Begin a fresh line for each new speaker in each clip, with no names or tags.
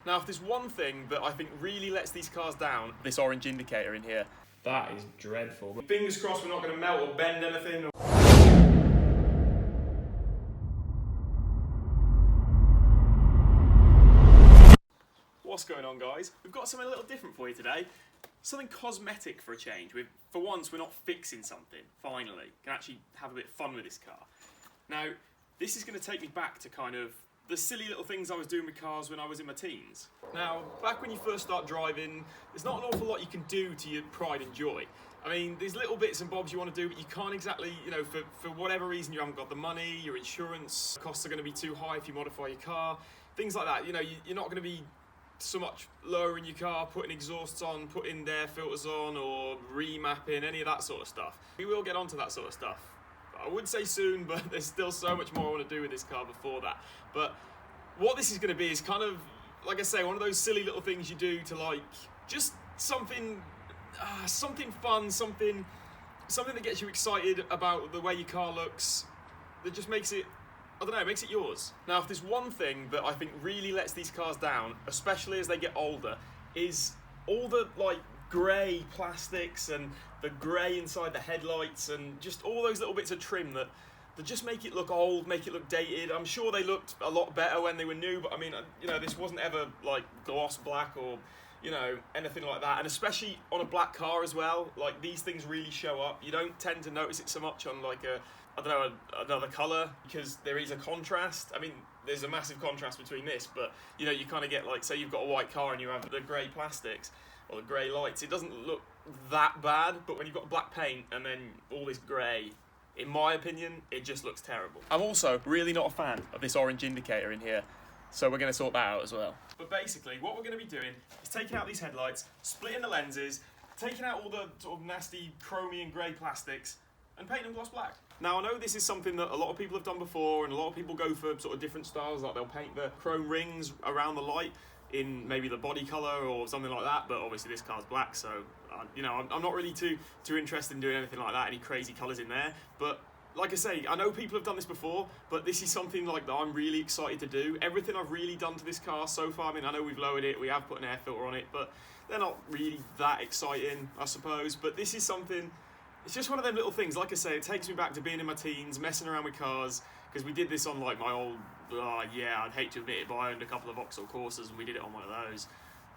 Now, if there's one thing that I think really lets these cars down, this orange indicator in here. That is dreadful. Fingers crossed we're not going to melt or bend anything. What's going on, guys? We've got something a little different for you today. Something cosmetic for a change. For once, we're not fixing something, finally. Can actually have a bit of fun with this car. Now, this is going to take me back to kind of the silly little things I was doing with cars when I was in my teens. Now, back when you first start driving, there's not an awful lot you can do to your pride and joy. I mean, there's little bits and bobs you want to do, but you can't exactly, you know, for whatever reason you haven't got the money, your insurance costs are going to be too high if you modify your car, things like that. You know, you're not going to be so much lowering your car, putting exhausts on, putting air filters on, or remapping, any of that sort of stuff. We will get onto that sort of stuff. I would say soon, but there's still so much more I want to do with this car before that. But what this is going to be is kind of, like I say, one of those silly little things you do to, like, just something fun, something that gets you excited about the way your car looks, that just makes it, I don't know, it makes it yours. Now, if there's one thing that I think really lets these cars down, especially as they get older, is all the, like, grey plastics and the grey inside the headlights and just all those little bits of trim that just make it look old, make it look dated. I'm sure they looked a lot better when they were new, but I mean, you know, this wasn't ever like gloss black or, you know, anything like that. And especially on a black car as well, like these things really show up. You don't tend to notice it so much on like another colour because there is a contrast. I mean, there's a massive contrast between this, but you know, you kind of get like, say you've got a white car and you have the grey plastics or the grey lights, it doesn't look that bad, but when you've got black paint and then all this grey, in my opinion, it just looks terrible. I'm also really not a fan of this orange indicator in here, so we're going to sort that out as well. But basically, what we're going to be doing is taking out these headlights, splitting the lenses, taking out all the sort of nasty chromey and grey plastics, and painting them gloss black. Now, I know this is something that a lot of people have done before, and a lot of people go for sort of different styles, like they'll paint the chrome rings around the light in maybe the body colour or something like that, but obviously this car's black, so you know, I'm not really too interested in doing anything like that, any crazy colours in there. But like I say, I know people have done this before, but this is something like that I'm really excited to do. Everything I've really done to this car so far, I mean, I know we've lowered it, we have put an air filter on it, but they're not really that exciting, I suppose. But this is something, it's just one of them little things. Like I say, it takes me back to being in my teens, messing around with cars, because we did this on like my old, yeah, I'd hate to admit it, but I owned a couple of Vauxhall Corsas and we did it on one of those.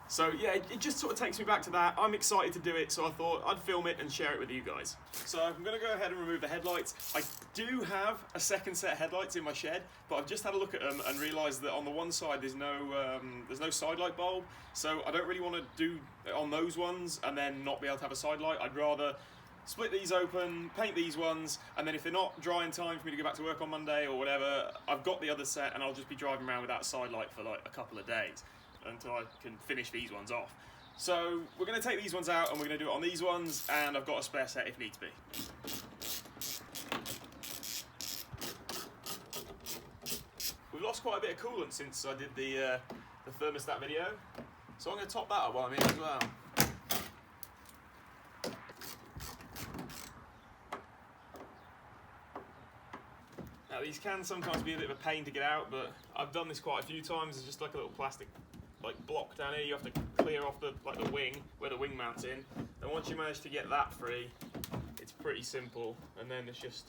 So yeah, it just sort of takes me back to that. I'm excited to do it, so I thought I'd film it and share it with you guys. So I'm going to go ahead and remove the headlights. I do have a second set of headlights in my shed, but I've just had a look at them and realised that on the one side there's no side light bulb, so I don't really want to do it on those ones and then not be able to have a side light. I'd rather split these open, paint these ones, and then if they're not dry in time for me to go back to work on Monday or whatever, I've got the other set and I'll just be driving around without a side light for like a couple of days until I can finish these ones off. So we're going to take these ones out and we're going to do it on these ones, and I've got a spare set if needs be. We've lost quite a bit of coolant since I did the thermostat video, so I'm going to top that up while I'm here as well. Now these can sometimes be a bit of a pain to get out, but I've done this quite a few times. There's just like a little plastic like block down here. You have to clear off the wing where the wing mounts in. And once you manage to get that free, it's pretty simple. And then it's just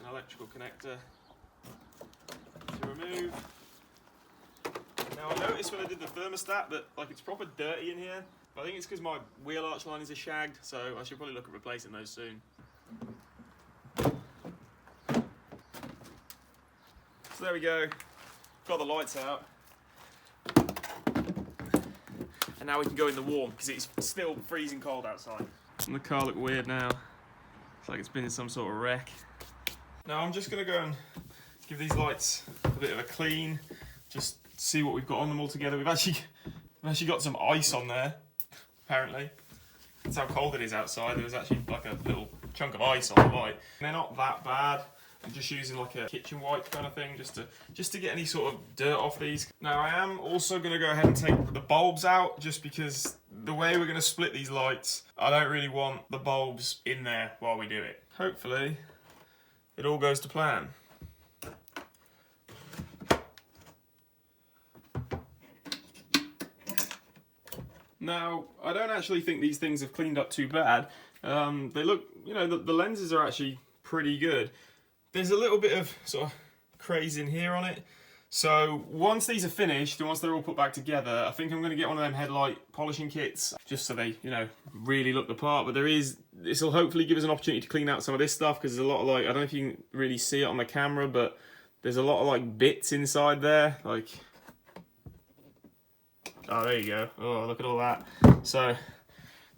an electrical connector to remove. Now I noticed when I did the thermostat that like it's proper dirty in here. But I think it's because my wheel arch liners are shagged, so I should probably look at replacing those soon. So there we go, got the lights out. And now we can go in the warm, because it's still freezing cold outside. And the car look weird now. It's like it's been in some sort of wreck. Now I'm just going to go and give these lights a bit of a clean, just see what we've got on them all together. We've actually got some ice on there, apparently. That's how cold it is outside. There was actually like a little chunk of ice on the light. And they're not that bad. I'm just using like a kitchen wipe kind of thing just to get any sort of dirt off these. Now I am also going to go ahead and take the bulbs out, just because the way we're going to split these lights, I don't really want the bulbs in there while we do it. Hopefully it all goes to plan. Now, I don't actually think these things have cleaned up too bad. They look, you know, the lenses are actually pretty good. There's a little bit of sort of craze in here on it. So once these are finished and once they're all put back together, I think I'm going to get one of them headlight polishing kits just so they, you know, really look the part. But this will hopefully give us an opportunity to clean out some of this stuff, because there's a lot of, like, I don't know if you can really see it on the camera, but there's a lot of like bits inside there, like, oh, there you go. Oh, look at all that. So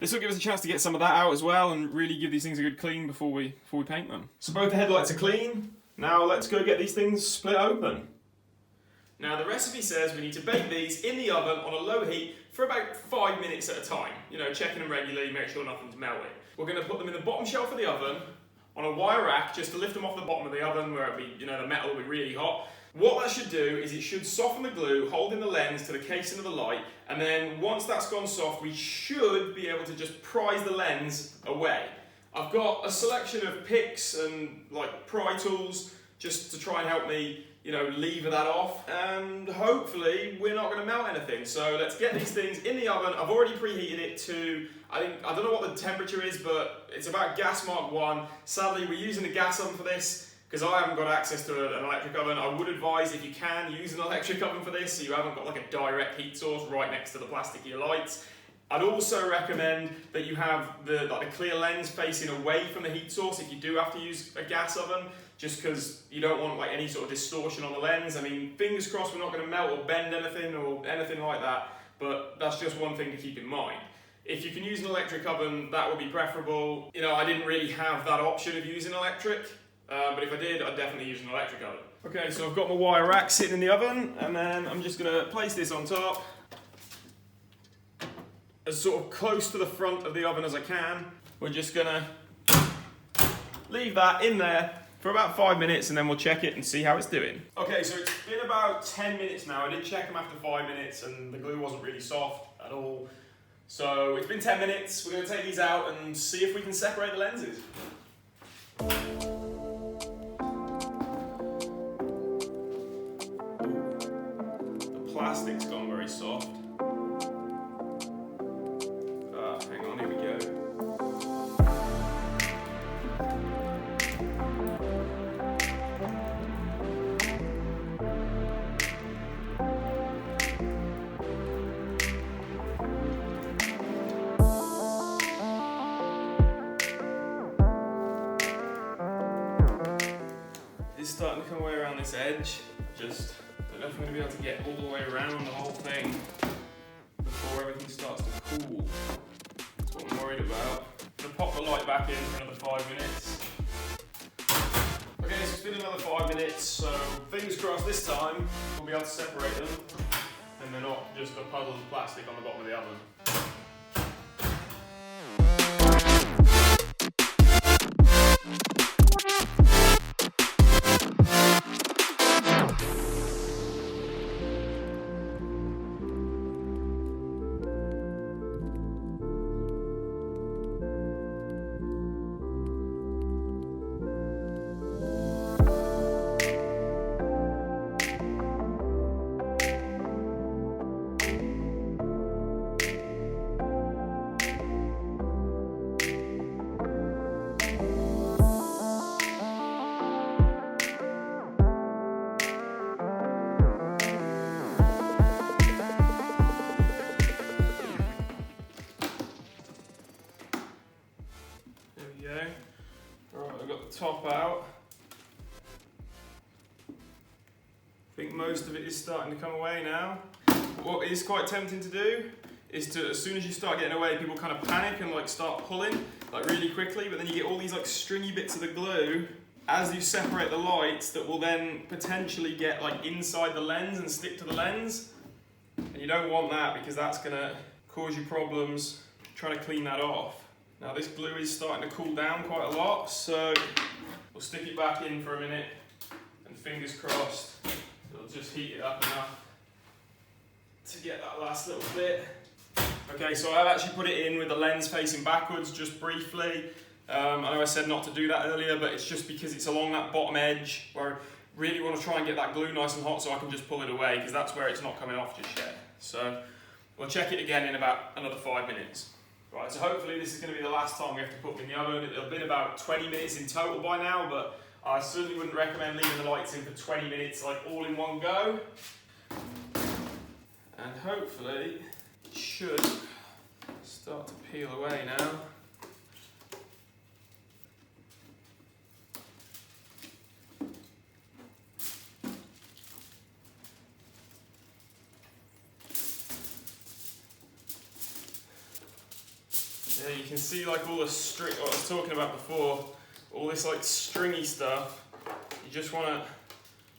this will give us a chance to get some of that out as well and really give these things a good clean before we paint them. So both the headlights are clean. Now let's go get these things split open. Now the recipe says we need to bake these in the oven on a low heat for about 5 minutes at a time. You know, checking them regularly, make sure nothing's melting. We're going to put them in the bottom shelf of the oven on a wire rack just to lift them off the bottom of the oven where it'll be, you know, the metal will be really hot. What that should do is it should soften the glue holding the lens to the casing of the light, and then once that's gone soft we should be able to just prise the lens away. I've got a selection of picks and like pry tools just to try and help me, you know, lever that off, and hopefully we're not going to melt anything. So let's get these things in the oven. I've already preheated it to, I don't know what the temperature is, but it's about gas mark 1. Sadly we're using the gas oven for this because I haven't got access to an electric oven. I would advise, if you can, use an electric oven for this so you haven't got like a direct heat source right next to the plastic of your lights. I'd also recommend that you have the clear lens facing away from the heat source if you do have to use a gas oven, just because you don't want like any sort of distortion on the lens. I mean, fingers crossed we're not going to melt or bend anything or anything like that, but that's just one thing to keep in mind. If you can use an electric oven, that would be preferable. You know, I didn't really have that option of using electric, but if I did, I'd definitely use an electric oven. Okay, so I've got my wire rack sitting in the oven, and then I'm just going to place this on top as sort of close to the front of the oven as I can. We're just going to leave that in there for about 5 minutes, and then we'll check it and see how it's doing. Okay, so it's been about 10 minutes now. I did check them after 5 minutes and the glue wasn't really soft at all. So it's been 10 minutes. We're going to take these out and see if we can separate the lenses. The plastic's gone very soft. Hang on, here we go. It's starting to come away around this edge. Just don't know if I'm going to be able to get all the way around the whole thing before everything starts to cool. That's what I'm worried about. I'm going to pop the light back in for another 5 minutes. Okay, so it's been another 5 minutes, so fingers crossed this time we'll be able to separate them and they're not just a puddle of plastic on the bottom of the oven. Top out. I think most of it is starting to come away now. What is quite tempting to do is to, as soon as you start getting away, people kind of panic and like start pulling like really quickly, but then you get all these like stringy bits of the glue as you separate the lights that will then potentially get like inside the lens and stick to the lens. And you don't want that because that's gonna cause you problems trying to clean that off. Now this glue is starting to cool down quite a lot, so we'll stick it back in for a minute and fingers crossed it'll just heat it up enough to get that last little bit. Okay, so I've actually put it in with the lens facing backwards just briefly. I know I said not to do that earlier, but it's just because it's along that bottom edge where I really want to try and get that glue nice and hot so I can just pull it away, because that's where it's not coming off just yet. So We'll check it again in about another 5 minutes. Right, so hopefully this is going to be the last time we have to put them in the oven. It'll have been about 20 minutes in total by now, but I certainly wouldn't recommend leaving the lights in for 20 minutes like all in one go. And hopefully it should start to peel away now. Yeah, you can see like all the string, what I was talking about before, all this like stringy stuff. You just want to,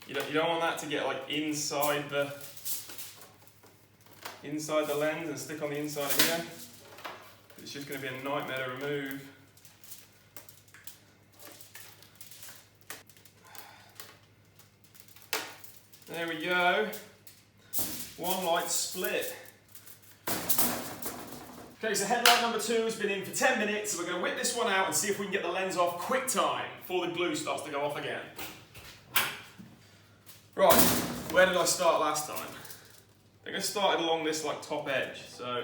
you don't want that to get like inside the lens and stick on the inside of here. It's just going to be a nightmare to remove. There we go. One light split. Okay, so headlight number 2 has been in for 10 minutes, so we're going to whip this one out and see if we can get the lens off quick time before the glue starts to go off again. Right, where did I start last time? I think I started along this like top edge, so...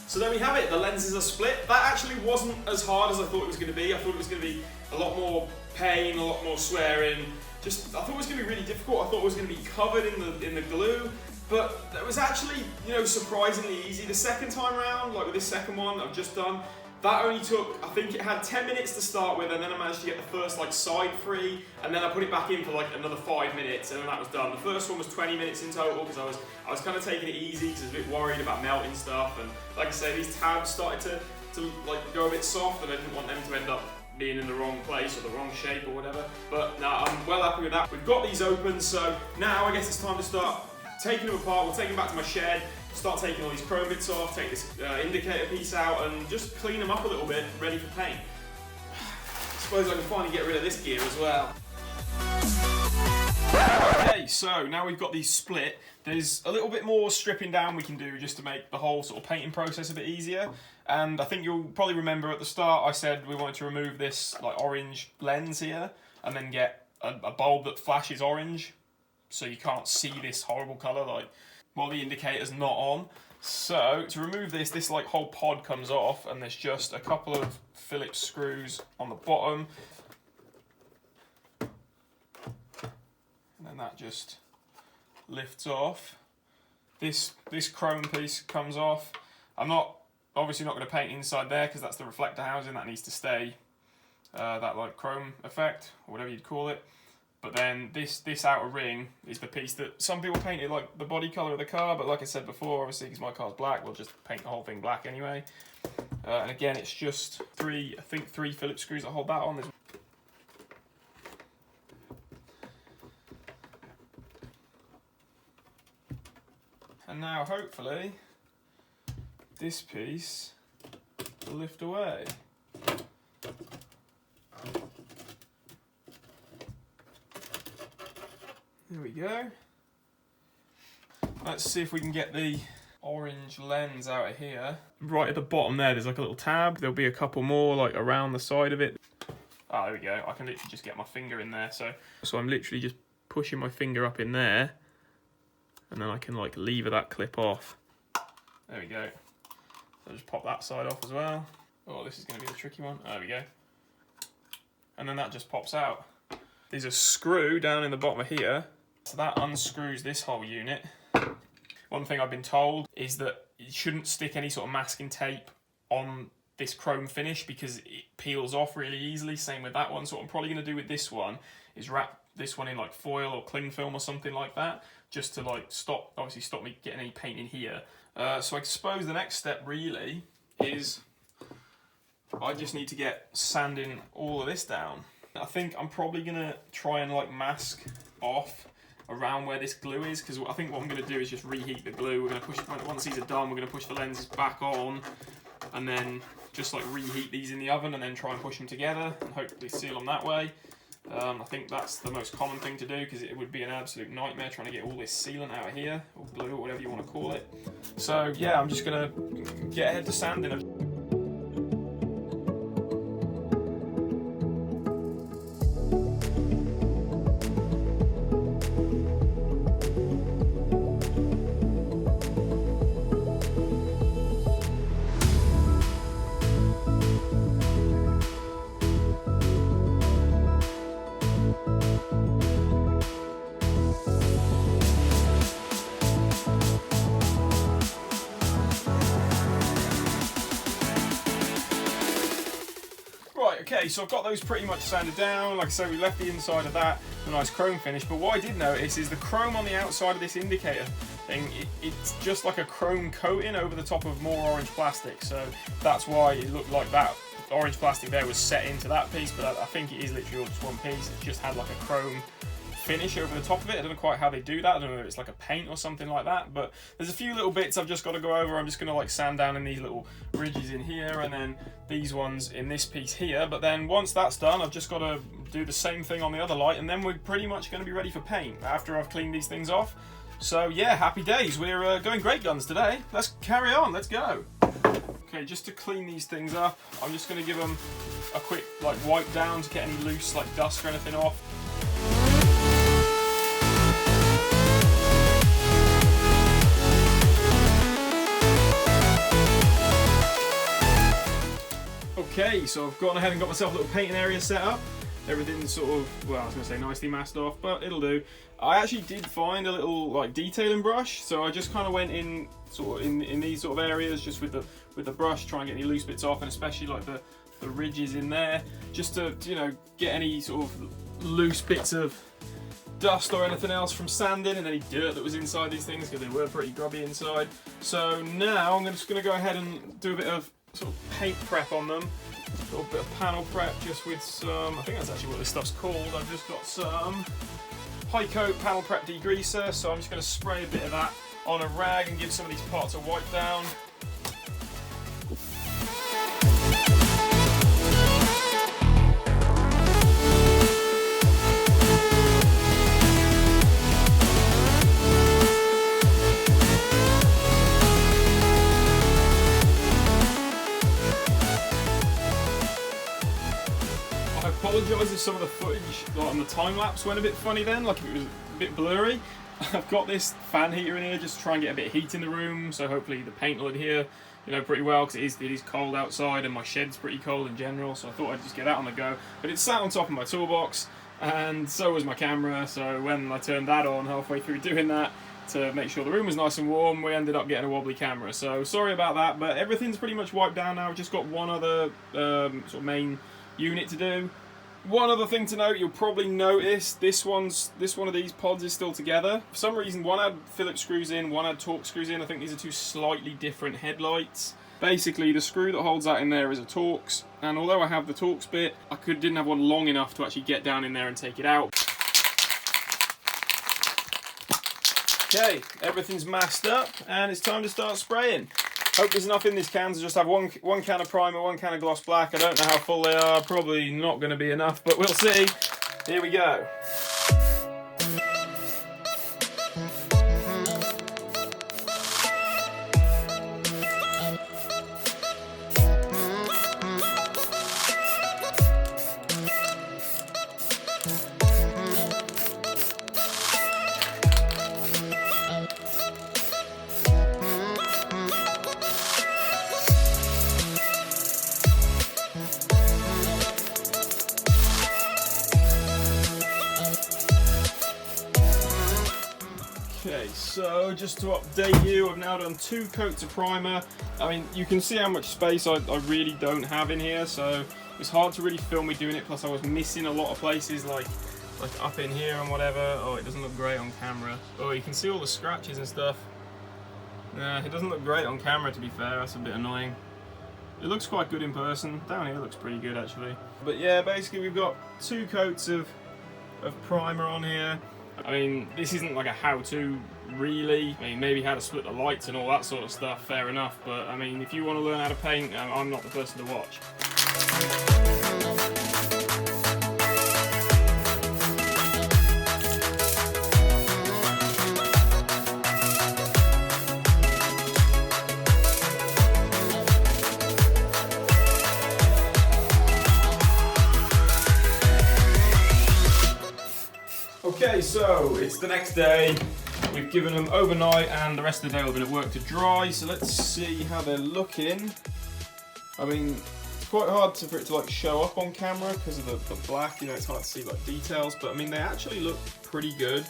So there we have it, the lenses are split. That actually wasn't as hard as I thought it was going to be. I thought it was going to be a lot more pain, a lot more swearing. I thought it was going to be really difficult. I thought it was going to be covered in the glue, but it was actually, you know, surprisingly easy. The second time around, like with this second one I've just done, that only took, I think it had 10 minutes to start with, and then I managed to get the first like side free, and then I put it back in for like another 5 minutes, and then that was done. The first one was 20 minutes in total, because I was kind of taking it easy, because I was a bit worried about melting stuff, and like I say, these tabs started to like go a bit soft, and I didn't want them to end up being in the wrong place or the wrong shape or whatever. But no, I'm well happy with that. We've got these open, so now I guess it's time to start taking them apart. We'll take them back to my shed, start taking all these chrome bits off, take this indicator piece out, and just clean them up a little bit, ready for paint. I suppose I can finally get rid of this gear as well. Okay, so now we've got these split, there's a little bit more stripping down we can do just to make the whole sort of painting process a bit easier. And I think you'll probably remember at the start I said we wanted to remove this like orange lens here, and then get a bulb that flashes orange, so you can't see this horrible colour like while the indicator's not on. So to remove this like whole pod comes off, and there's just a couple of Phillips screws on the bottom, and then that just lifts off. This chrome piece comes off. I'm obviously not going to paint inside there because that's the reflector housing that needs to stay, that like chrome effect or whatever you'd call it. But then this outer ring is the piece that some people painted like the body colour of the car, but like I said before, obviously because my car's black, we'll just paint the whole thing black anyway. And again, it's just three Phillips screws that hold that on. And now hopefully this piece will lift away. There we go. Let's see if we can get the orange lens out of here. Right at the bottom there's like a little tab. There'll be a couple more like around the side of it. Ah, there we go. I can literally just get my finger in there. So I'm literally just pushing my finger up in there, and then I can like lever that clip off. There we go. So I'll just pop that side off as well. Oh, this is going to be the tricky one. There we go. And then that just pops out. There's a screw down in the bottom of here, so that unscrews this whole unit. One thing I've been told is that you shouldn't stick any sort of masking tape on this chrome finish because it peels off really easily. Same with that one. So what I'm probably going to do with this one is wrap this one in like foil or cling film or something like that, just to like stop me getting any paint in here. So I suppose the next step really is I just need to get sanding all of this down. I think I'm probably gonna try and like mask off around where this glue is, because I think what I'm gonna do is just reheat the glue. We're gonna push, once these are done, we're gonna push the lenses back on and then just like reheat these in the oven and then try and push them together and hopefully seal them that way. I think that's the most common thing to do, because it would be an absolute nightmare trying to get all this sealant out of here, or glue, or whatever you want to call it. So yeah, I'm just gonna get ahead to sanding. Okay, so I've got those pretty much sanded down. Like I said, we left the inside of that a nice chrome finish, but what I did notice is the chrome on the outside of this indicator thing, it's just like a chrome coating over the top of more orange plastic, so that's why it looked like that orange plastic there was set into that piece, but I think it is literally all just one piece. It just had like a chrome finish over the top of it. I don't know quite how they do that. I don't know if it's like a paint or something like that, but there's a few little bits I've just got to go over. I'm just going to like sand down in these little ridges in here, and then these ones in this piece here. But then once that's done, I've just got to do the same thing on the other light, and then we're pretty much going to be ready for paint after I've cleaned these things off. So yeah, happy days. We're going great guns today. Let's carry on. Let's go. Okay, just to clean these things up, I'm just going to give them a quick like wipe down to get any loose like dust or anything off. Okay, so I've gone ahead and got myself a little painting area set up. Everything's sort of, well, I was going to say nicely masked off, but it'll do. I actually did find a little like detailing brush, so I just kind of went in sort of in these sort of areas just with the brush, try and get any loose bits off, and especially like the ridges in there, just to, you know, get any sort of loose bits of dust or anything else from sanding, and any dirt that was inside these things, because they were pretty grubby inside. So now I'm just going to go ahead and do a bit of sort of paint prep on them, a little bit of panel prep just with some, I think that's actually what this stuff's called. I've just got some high coat panel prep degreaser, so I'm just going to spray a bit of that on a rag and give some of these parts a wipe down. I apologise if some of the footage like on the time lapse went a bit funny then, like it was a bit blurry. I've got this fan heater in here just to try and get a bit of heat in the room, so hopefully the paint will adhere, you know, pretty well, because it is cold outside and my shed's pretty cold in general, so I thought I'd just get that on the go. But it sat on top of my toolbox, and so was my camera, so when I turned that on halfway through doing that to make sure the room was nice and warm, we ended up getting a wobbly camera. So sorry about that, but everything's pretty much wiped down now. I've just got one other sort of main unit to do. One other thing to note, you'll probably notice this one of these pods is still together. For some reason, one had Phillips screws in, one had Torx screws in. I think these are two slightly different headlights. Basically, the screw that holds that in there is a Torx, and although I have the Torx bit, I didn't have one long enough to actually get down in there and take it out. Okay, everything's masked up, and it's time to start spraying. Hope there's enough in these cans to just have one can of primer, one can of gloss black. I don't know how full they are, probably not going to be enough, but we'll see. Here we go. Okay, so just to update you, I've now done 2 coats of primer. I mean, you can see how much space I really don't have in here, so it's hard to really film me doing it, plus I was missing a lot of places, like up in here and whatever. Oh, it doesn't look great on camera. Oh, you can see all the scratches and stuff. Yeah, it doesn't look great on camera, to be fair. That's a bit annoying. It looks quite good in person. Down here it looks pretty good actually. But yeah, basically we've got 2 coats of primer on here. I mean, this isn't like a how-to really. I mean, maybe how to split the lights and all that sort of stuff, fair enough. But I mean, if you want to learn how to paint, I'm not the person to watch. Okay, so it's the next day. We've given them overnight and the rest of the day we've been at work to dry, so let's see how they're looking. I mean, it's quite hard for it to like show up on camera because of the black, you know, it's hard to see like details, but I mean they actually look pretty good.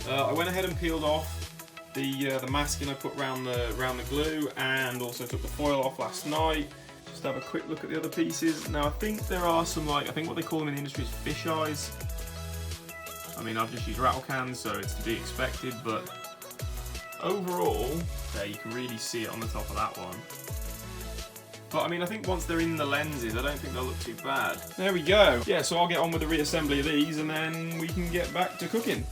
I went ahead and peeled off the masking I put around the glue, and also took the foil off last night. Just have a quick look at the other pieces. Now I think there are some, like, I think what they call them in the industry is fish eyes. I mean, I've just used rattle cans, so it's to be expected, but overall, there you can really see it on the top of that one. But I mean, I think once they're in the lenses, I don't think they'll look too bad. There we go. Yeah, so I'll get on with the reassembly of these, and then we can get back to cooking.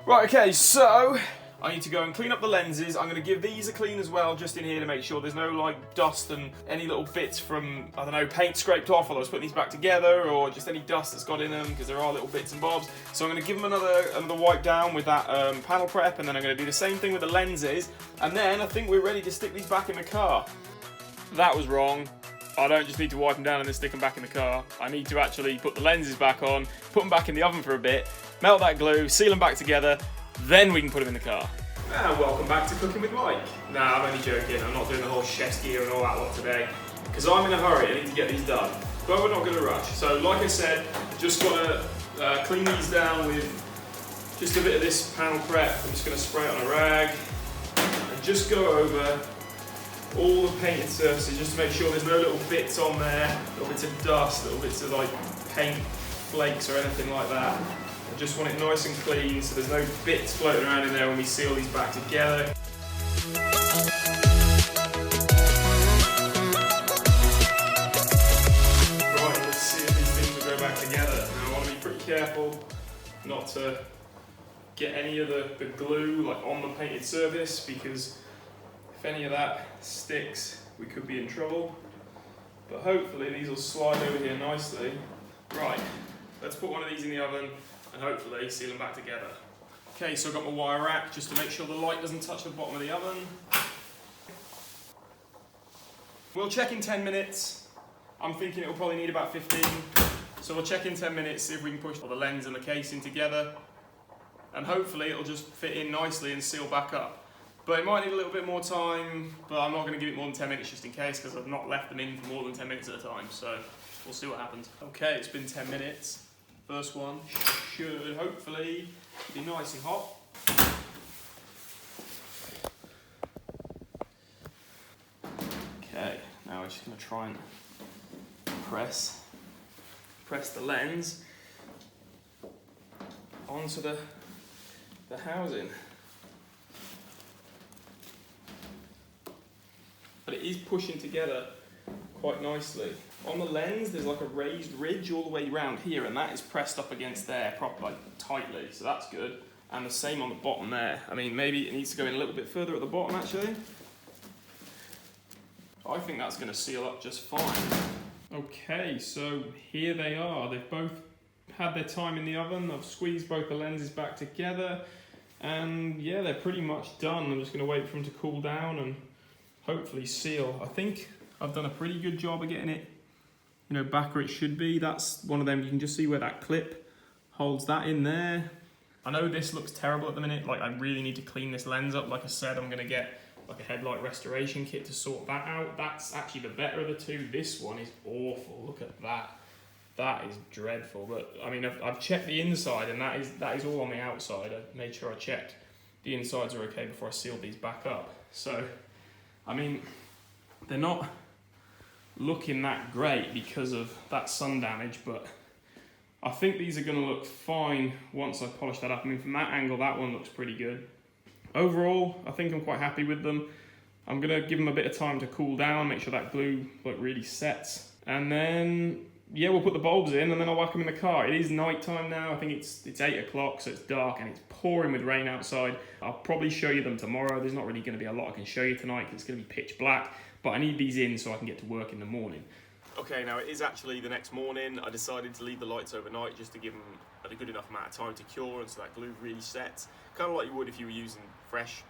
Right, okay, so I need to go and clean up the lenses. I'm going to give these a clean as well, just in here, to make sure there's no like dust and any little bits from, I don't know, paint scraped off while I was putting these back together, or just any dust that's got in them, because there are little bits and bobs. So I'm going to give them another wipe down with that panel prep, and then I'm going to do the same thing with the lenses, and then I think we're ready to stick these back in the car. That was wrong. I don't just need to wipe them down and then stick them back in the car. I need to actually put the lenses back on, put them back in the oven for a bit, melt that glue, seal them back together, then we can put them in the car. And welcome back to Cooking with Mike. Nah, I'm only joking. I'm not doing the whole chef's gear and all that lot today, because I'm in a hurry. I need to get these done. But we're not going to rush. So like I said, just got to clean these down with just a bit of this panel prep. I'm just going to spray it on a rag and just go over all the painted surfaces just to make sure there's no little bits on there, little bits of dust, little bits of like paint flakes or anything like that. I just want it nice and clean so there's no bits floating around in there when we seal these back together. Right, let's see if these things will go back together. Now I want to be pretty careful not to get any of the glue like on the painted surface, because if any of that sticks, we could be in trouble. But hopefully these will slide over here nicely. Right, let's put one of these in the oven and hopefully seal them back together. Okay, so I've got my wire rack just to make sure the light doesn't touch the bottom of the oven. We'll check in 10 minutes. I'm thinking it'll probably need about 15. So we'll check in 10 minutes, see if we can push the lens and the casing together. And hopefully it'll just fit in nicely and seal back up. But it might need a little bit more time, but I'm not going to give it more than 10 minutes just in case, because I've not left them in for more than 10 minutes at a time, so we'll see what happens. Okay, it's been 10 minutes. First one should hopefully be nice and hot. Okay, now we're just going to try and press the lens onto the housing. But it is pushing together quite nicely. On the lens, there's like a raised ridge all the way around here, and that is pressed up against there properly, tightly, so that's good. And the same on the bottom there. I mean, maybe it needs to go in a little bit further at the bottom, actually. I think that's going to seal up just fine. Okay, so here they are. They've both had their time in the oven. I've squeezed both the lenses back together, and yeah, they're pretty much done. I'm just going to wait for them to cool down and hopefully seal. I think I've done a pretty good job of getting it, you know, back where it should be. That's one of them. You can just see where that clip holds that in there. I know this looks terrible at the minute. Like, I really need to clean this lens up. Like I said, I'm going to get like a headlight restoration kit to sort that out. That's actually the better of the two. This one is awful. Look at that. That is dreadful. But I mean, I've checked the inside, and that is all on the outside. I made sure I checked the insides are okay before I sealed these back up. So, I mean, they're not looking that great because of that sun damage, but I think these are going to look fine once I polish that up. I mean, from that angle, that one looks pretty good. Overall, I think I'm quite happy with them. I'm going to give them a bit of time to cool down, make sure that glue really sets. And then, yeah, we'll put the bulbs in and then I'll whack them in the car. It is night time now. I think it's 8 o'clock, so it's dark and it's pouring with rain outside. I'll probably show you them tomorrow. There's not really going to be a lot I can show you tonight because it's going to be pitch black. But I need these in so I can get to work in the morning. Okay, now it is actually the next morning. I decided to leave the lights overnight just to give them a good enough amount of time to cure and so that glue really sets. Kind of like you would if you were using fresh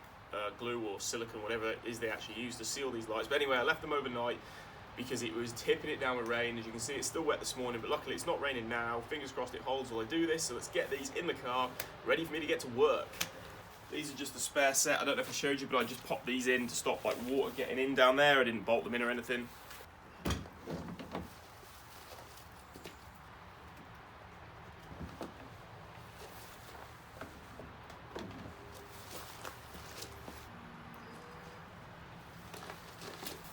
glue or silicone, whatever it is they actually use to seal these lights. But anyway, I left them overnight because it was tipping it down with rain. As you can see, it's still wet this morning, but luckily it's not raining now. Fingers crossed it holds while I do this. So let's get these in the car, ready for me to get to work. These are just a spare set. I don't know if I showed you, but I just popped these in to stop like water getting in down there. I didn't bolt them in or anything.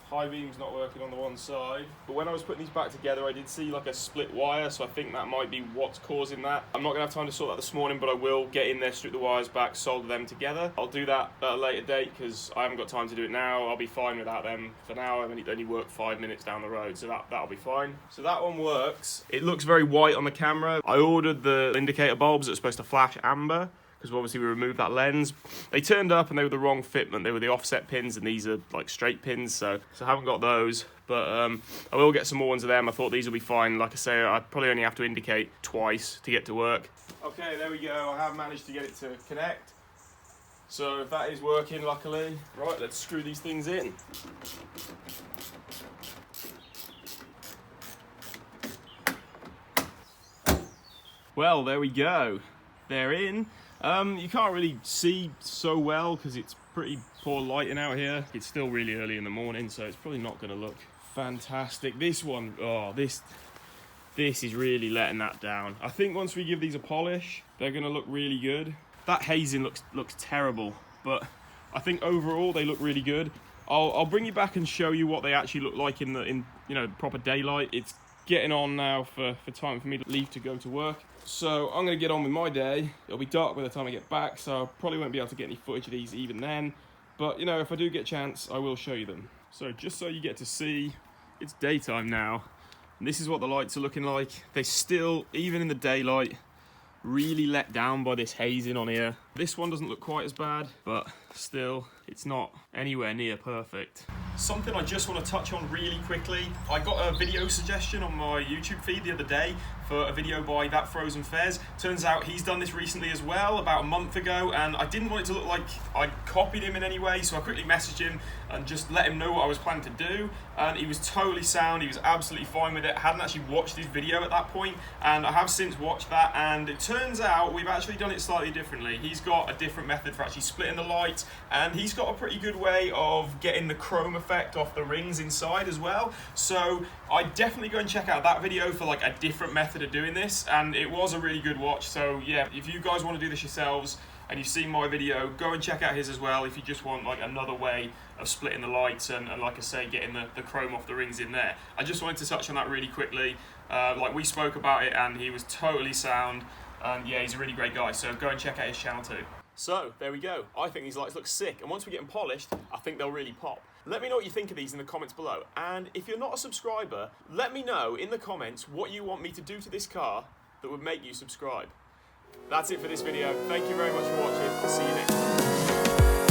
High beam's not working on the one side, but when I was putting these back together I did see like a split wire, so I think that might be what's causing that. I'm not gonna have time to sort that this morning, but I will get in there, strip the wires back, solder them together. I'll do that at a later date because I haven't got time to do it now. I'll be fine without them. For now I only work 5 minutes down the road, so that'll be fine. So that one works. It looks very white on the camera. I ordered the indicator bulbs that are supposed to flash amber, because obviously we removed that lens. They turned up and they were the wrong fitment. They were the offset pins and these are like straight pins, so I haven't got those. But I will get some more ones of them. I thought these will be fine. Like I say, I probably only have to indicate twice to get to work. Okay, there we go. I have managed to get it to connect. So if that is working, luckily. Right, let's screw these things in. Well, there we go. They're in. You can't really see so well because it's pretty poor lighting out here. It's still really early in the morning, so it's probably not going to look fantastic. This one, oh, this is really letting that down. I think once we give these a polish, they're going to look really good. That hazing looks terrible, but I think overall they look really good. I'll bring you back and show you what they actually look like in proper daylight. It's getting on now for time for me to leave to go to work. So I'm going to get on with my day. It'll be dark by the time I get back, so I probably won't be able to get any footage of these even then. But, you know, if I do get a chance, I will show you them. So just so you get to see, it's daytime now. And this is what the lights are looking like. They still, even in the daylight, really let down by this hazing on here. This one doesn't look quite as bad, but still, it's not anywhere near perfect. Something I just want to touch on really quickly. I got a video suggestion on my YouTube feed the other day for a video by That Frozen Fez. Turns out he's done this recently as well, about a month ago, and I didn't want it to look like I copied him in any way, so I quickly messaged him and just let him know what I was planning to do, and he was totally sound. He was absolutely fine with it. I hadn't actually watched his video at that point, and I have since watched that, and it turns out we've actually done it slightly differently. He's got a different method for actually splitting the light, and he's got a pretty good way of getting the chrome effect off the rings inside as well. So I'd definitely go and check out that video for like a different method of doing this, and it was a really good watch. So yeah, if you guys want to do this yourselves and you've seen my video, go and check out his as well if you just want like another way of splitting the lights and like I say, getting the chrome off the rings in there. I just wanted to touch on that really quickly. Like we spoke about it and he was totally sound, and yeah, he's a really great guy, so go and check out his channel too. So there we go. I think these lights look sick, and once we get them polished, I think they'll really pop. Let me know what you think of these in the comments below, and if you're not a subscriber, let me know in the comments what you want me to do to this car that would make you subscribe. That's it for this video. Thank you very much for watching. I'll see you next time.